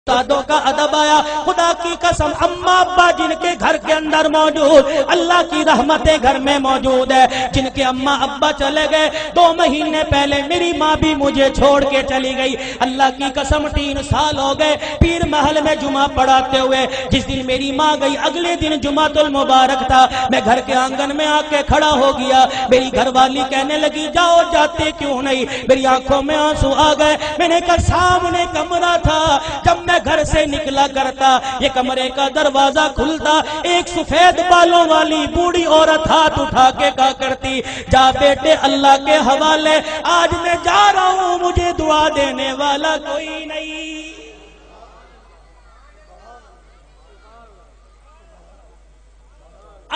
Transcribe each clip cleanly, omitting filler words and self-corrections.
استادوں کا ادب آیا. خدا کی قسم اماں ابا جن کے گھر کے اندر موجود, اللہ کی رحمتیں گھر میں موجود ہے. جن کے اماں ابا چلے گئے 2 مہینے پہلے میری ماں بھی مجھے چھوڑ کے چلی گئی. اللہ کی قسم 3 سال ہو گئے پیر محل میں جمعہ پڑھاتے ہوئے. جس دن میری ماں گئی اگلے دن جمعۃ المبارک تھا. میں گھر کے آنگن میں آ کے کھڑا ہو گیا. میری گھر والی کہنے لگی جاؤ جاتے کیوں نہیں. میری آنکھوں میں آنسو آ گئے. میں نے کہا سامنے کمرہ تھا, جب میں گھر سے نکلا کرتا یہ کمرے کا دروازہ کھلتا, ایک سفید بالوں والی بوڑھی عورت ہاتھ اٹھا کے کہا کرتی جا بیٹے اللہ کے حوالے, آج میں جا رہا ہوں مجھے دعا دینے والا کوئی نہیں.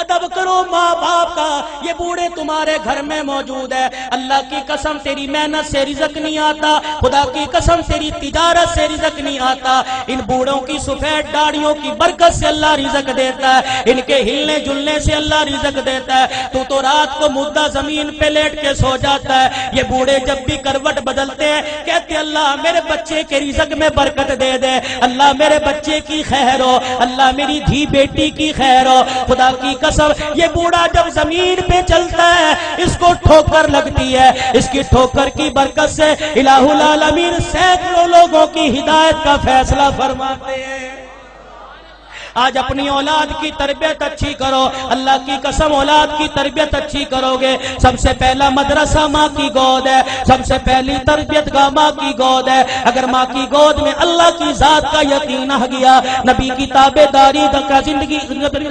ادب کرو ماں باپ کا. یہ بوڑھے تمہارے گھر میں موجود ہے. اللہ کی قسم تیری محنت سے رزق نہیں آتا, خدا کی قسم تیری تجارت سے رزق نہیں آتا. ان بوڑھوں کی سفید داڑھیوں کی برکت سے اللہ رزق دیتا ہے, ان کے ہلنے جلنے سے اللہ رزق دیتا ہے. تو رات کو مردہ زمین پہ لیٹ کے سو جاتا ہے. یہ بوڑھے جب بھی کروٹ بدلتے ہیں کہتے اللہ میرے بچے کے رزق میں برکت دے دے, اللہ میرے بچے کی خیر ہو, اللہ میری دھی بیٹی کی خیر ہو. خدا کی قسم یہ بوڑھا جب زمین پہ چلتا ہے اس کو ٹھوکر لگتی ہے, اس کی ٹھوکر کی برکت سے الہ العالمین سینکڑوں لوگوں کی ہدایت کا فیصلہ فرماتے ہیں. آج اپنی اولاد کی تربیت اچھی کرو. اللہ کی قسم اولاد کی تربیت اچھی کرو گے. سب سے پہلا مدرسہ ماں کی گود ہے, سب سے پہلی تربیت گاہ ماں کی گود ہے. اگر ماں کی گود میں اللہ کی ذات کا یقین آ گیا, نبی کی تابع داری کا زندگی,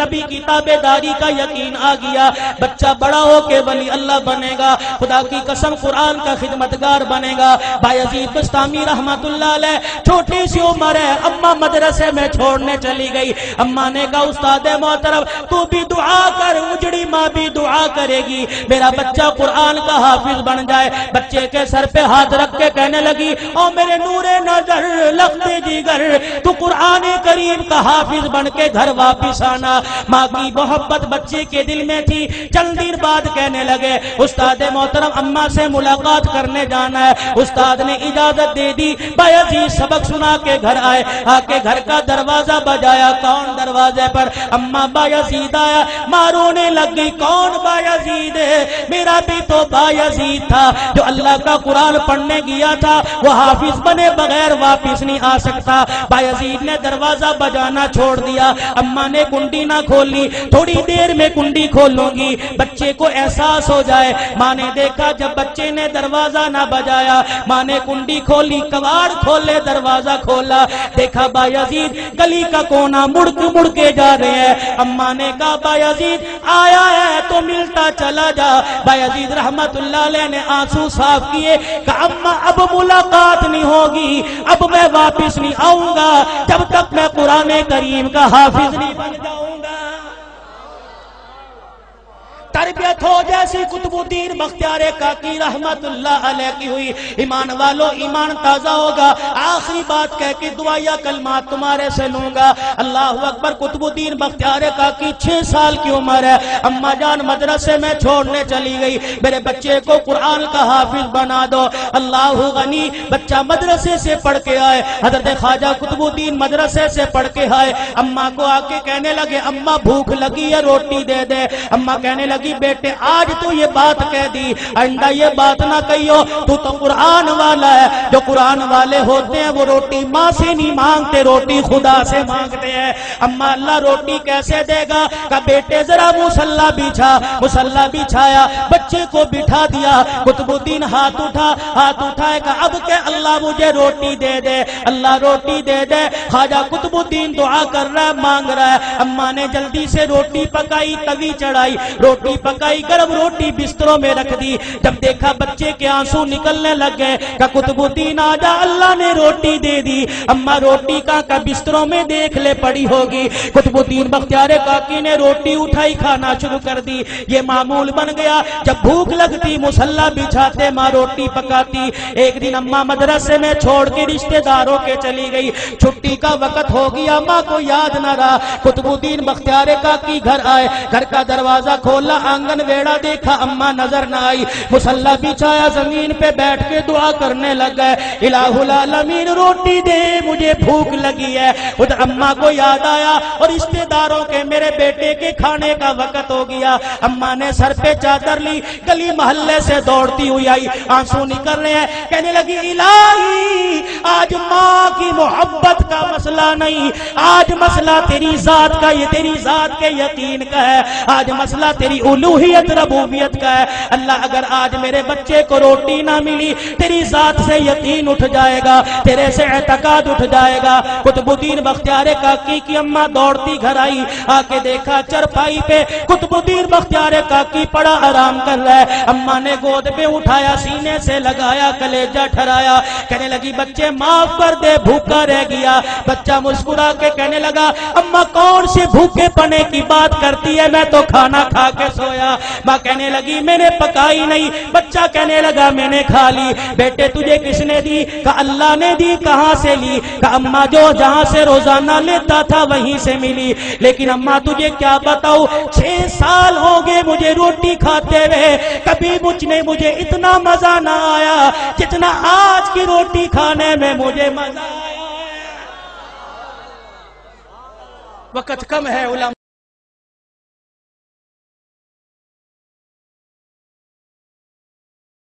نبی کی تابع داری کا یقین آ گیا, بچہ بڑا ہو کے ولی اللہ بنے گا. خدا کی قسم قرآن کا خدمتگار بنے گا. بایزید بستامی رحمت اللہ علیہ چھوٹی سی عمر ہے, اماں مدرسے میں چھوڑنے چلی گئی. اماں نے کہا استاد محترم تو بھی دعا کر, اجڑی ماں بھی دعا کرے گی میرا بچہ قرآن کا حافظ بن جائے. بچے کے سر پہ ہاتھ رکھ کے کہنے لگی او میرے نور نظر لخت جگر تو قرآن کریم کا حافظ بن کے گھر واپس آنا. ماں کی محبت بچے کے دل میں تھی. چند دن بعد کہنے لگے استاد محترم اماں سے ملاقات کرنے جانا ہے. استاد نے اجازت دے دی. بایزید سبق سنا کے گھر آئے, آ کے گھر کا دروازہ بجایا. کون دروازے پر؟ اماں بایزید آیا. ماں رونے لگ گئی کون بایزید ہے؟ میرا بھی تو بایزید تھا جو اللہ کا قرآن پڑھنے گیا تھا, وہ حافظ بنے بغیر واپس نہیں آ سکتا. بایزید نے دروازہ بجانا چھوڑ دیا. اماں نے کنڈی نہ کھولی, تھوڑی دیر میں کنڈی کھولوں گی بچے کو احساس ہو جائے. ماں نے دیکھا جب بچے نے دروازہ نہ بجایا, ماں نے کنڈی کھولی, کواڑ کھولے, دروازہ کھولا, دیکھا بایزید گلی کا کونا مڑ کے جا رہے ہیں. اماں نے کہا بایزید آیا ہے تو ملتا چلا جا. بایزید رحمت اللہ علیہ نے آنسو صاف کیے, کہا اماں اب ملاقات نہیں ہوگی, اب میں واپس نہیں آؤں گا جب تک میں قرآن کریم کا حافظ نہیں بن جاؤں گا. تربیت ہو جیسی قطب الدین بختیار کاکی رحمت اللہ علیہ کی ہوئی. ایمان والو ایمان تازہ ہوگا. آخری بات کہہ کے دعائیہ کلمات تمہارے سے لوں گا. اللہ اکبر. قطب الدین بختیار کاکی 6 سال کی عمر ہے. اماں جان مدرسے میں چھوڑنے چلی گئی, میرے بچے کو قرآن کا حافظ بنا دو. اللہ غنی بچہ مدرسے سے پڑھ کے آئے, حضرت خواجہ قطب الدین مدرسے سے پڑھ کے آئے. اماں کو آ کے کہنے لگے اماں بھوک لگی ہے روٹی دے دے. اماں کہنے لگی بیٹے آج تو یہ بات کہہ دی, آئندہ یہ بات نہ کہیو, تو قرآن والا ہے. جو قرآن والے ہوتے ہیں وہ روٹی ماں سے نہیں مانگتے, روٹی خدا سے مانگتے ہیں. اماں اللہ روٹی کیسے دے گا؟ کہ بیٹے ذرا مصلی بچھا. مصلی بچھایا, بچے کو بٹھا دیا. قطب الدین ہاتھ اٹھائے کہ اب کہ اللہ مجھے روٹی دے دے, اللہ روٹی دے دے. خواجہ قطب الدین دعا کر رہا ہے, مانگ رہا ہے. اماں نے جلدی سے روٹی پکائی, توی چڑھائی, روٹی پکائی, گرم روٹی بستروں میں رکھ دی. جب دیکھا بچے کے آنسو نکلنے لگ گئے کہ قطب الدین آجا اللہ نے روٹی دے دی. اماں روٹی کا بستروں میں دیکھ لے پڑی ہوگی. قطب الدین بختیار کاکی نے روٹی اٹھائی, کھانا شروع کر دی. یہ معمول بن گیا, جب بھوک لگتی مصلی بچھاتے, ماں روٹی پکاتی. ایک دن اماں مدرسے میں چھوڑ کے رشتہ داروں کے چلی گئی. چھٹی کا وقت ہو گیا, ماں کو یاد نہ رہا. قطب الدین بختیار کاکی گھر آئے, گھر کا دروازہ کھولا, آنگن ویڑا دیکھا، اماں نظر نہ آئی، مصلی بچھایا، زمین پہ بیٹھ کے دعا کرنے لگ گئے، الہ العالمین روٹی دے مجھے بھوک لگی ہے۔ ادھر اماں کو یاد آیا اور رشتہ داروں کے میرے بیٹے کے کھانے کا وقت ہو گیا۔ اماں نے سر پہ چادر لی، گلی محلے سے دوڑتی ہوئی آئی، آنسو نکل رہے ہیں، کہنے لگی الہی آج ماں کی محبت کا مسئلہ نہیں، آج مسئلہ تیری ذات کا، یہ تیری ذات کے یقین کا ہے، آج مسئلہ تیری الوہیت ربوبیت کا ہے۔ اللہ اگر آج میرے بچے کو روٹی نہ ملی، تیری ذات سے یقین اٹھ جائے گا، تیرے سے اعتقاد اٹھ جائے گا۔ قطب الدین بختیار کاکی کی اماں دوڑتی گھر آئی، آ کے دیکھا چرپائی پہ قطب الدین بختیار کاکی پڑا آرام کر رہا ہے۔ اماں نے گود پہ اٹھایا، سینے سے لگایا، کلیجہ ٹھرایا، کہنے لگی بچے معاف کر دے، بھوکا رہ گیا۔ بچہ مسکرا کے کہنے لگا اماں کون سے بھوکے پنے کی بات کرتی ہے، میں تو کھانا کھا کے سویا۔ ماں کہنے لگی میں نے پکائی نہیں، بچہ کہنے لگا میں نے کھا لی۔ بیٹے تجھے کس نے دی؟ کہا اللہ نے دی۔ کہاں سے لی؟ کہا اماں جو جہاں سے روزانہ لیتا تھا وہیں سے ملی۔ لیکن اماں تجھے کیا بتاؤ، 6 سال ہو گئے مجھے روٹی کھاتے ہوئے، کبھی مجھے اتنا مزہ نہ آیا جتنا آج کی روٹی کھانے میں مجھے مزہ آیا ہے۔ وقت کم ہے علماء